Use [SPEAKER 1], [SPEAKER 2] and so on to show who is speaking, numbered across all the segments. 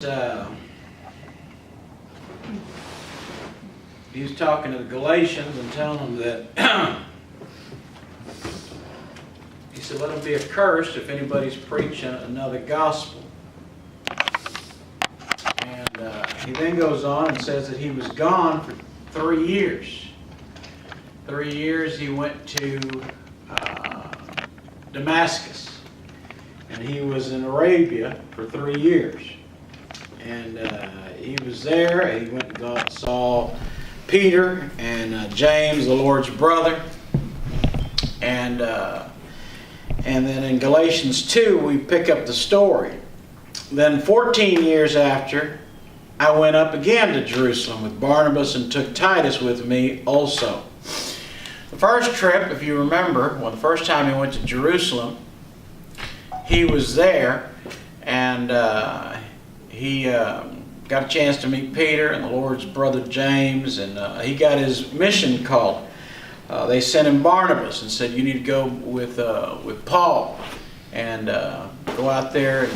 [SPEAKER 1] He was talking to the Galatians and telling them that he said, let them be accursed if anybody's preaching another gospel. And he then goes on and says that he was gone for 3 years. 3 years he went to Damascus, and he was in Arabia for 3 years. And he was there. He went and saw Peter and James, the Lord's brother. And then in Galatians 2, we pick up the story. Then 14 years after, I went up again to Jerusalem with Barnabas and took Titus with me also. The first trip, if you remember, well, the first time he went to Jerusalem, he was there, and he got a chance to meet Peter and the Lord's brother James, and he got his mission called. They sent him Barnabas and said, you need to go with Paul and go out there and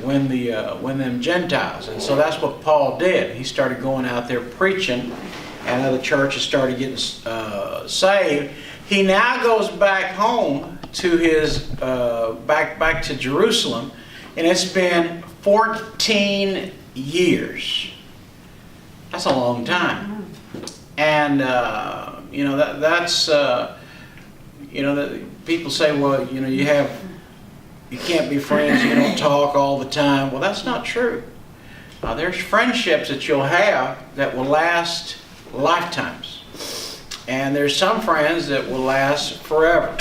[SPEAKER 1] win them Gentiles. And so that's what Paul did. He started going out there preaching, and other churches started getting saved. He now goes back home to his back to Jerusalem, and it's been 14 years. That's a long time. And that's people say, well, you can't be friends, you don't talk all the time. Well, that's not true. There's friendships that you'll have that will last lifetimes, and there's some friends that will last forever.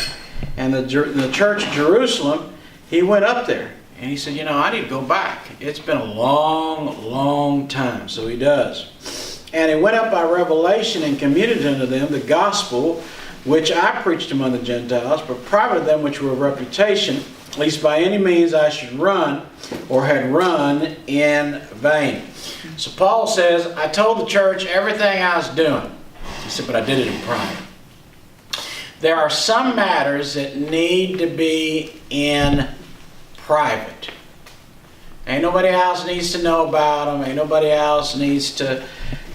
[SPEAKER 1] And the church of Jerusalem, he went up there and he said, I need to go back. It's been a long, long time. So he does. And he went up by revelation and commuted unto them the gospel which I preached among the Gentiles, but private of them which were of reputation, lest by any means I should run or had run in vain. So Paul says, I told the church everything I was doing. He said, but I did it in private. There are some matters that need to be in private. Ain't nobody else needs to know about them. Ain't nobody else needs to,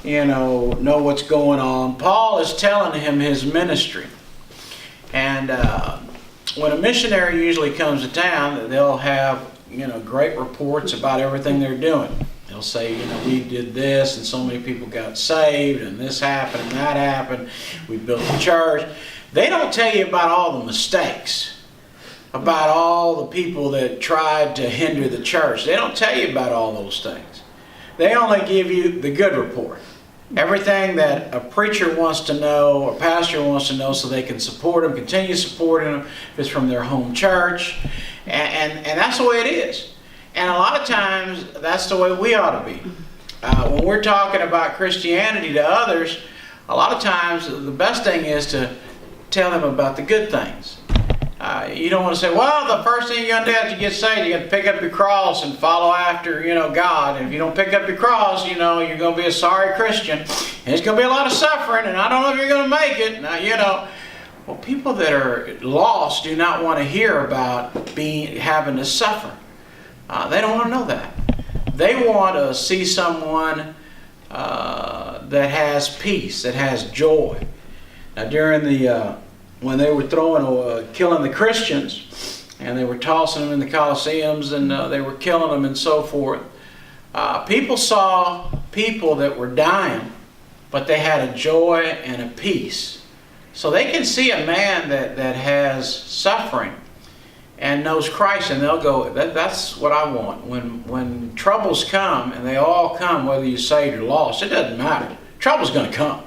[SPEAKER 1] know what's going on. Paul is telling him his ministry. And when a missionary usually comes to town, they'll have, great reports about everything they're doing. They'll say, we did this and so many people got saved and this happened and that happened. We built a church. They don't tell you about all the mistakes, about all the people that tried to hinder the church. They don't tell you about all those things. They only give you the good report. Everything that a preacher wants to know or pastor wants to know so they can support them, continue supporting them if it's from their home church. And that's the way it is. And a lot of times, that's the way we ought to be. When we're talking about Christianity to others, a lot of times the best thing is to tell them about the good things. You don't want to say, well, the first thing you're going to do after you get saved, you got to pick up your cross and follow after, God. And if you don't pick up your cross, you're going to be a sorry Christian. And it's going to be a lot of suffering, and I don't know if you're going to make it. Now, well, people that are lost do not want to hear about having to suffer. They don't want to know that. They want to see someone that has peace, that has joy. Now, during when they were killing the Christians, and they were tossing them in the Colosseums, and they were killing them and so forth, people saw people that were dying, but they had a joy and a peace. So they can see a man that has suffering and knows Christ, and they'll go, that's what I want. When troubles come, and they all come, whether you're saved or lost, it doesn't matter. Trouble's going to come.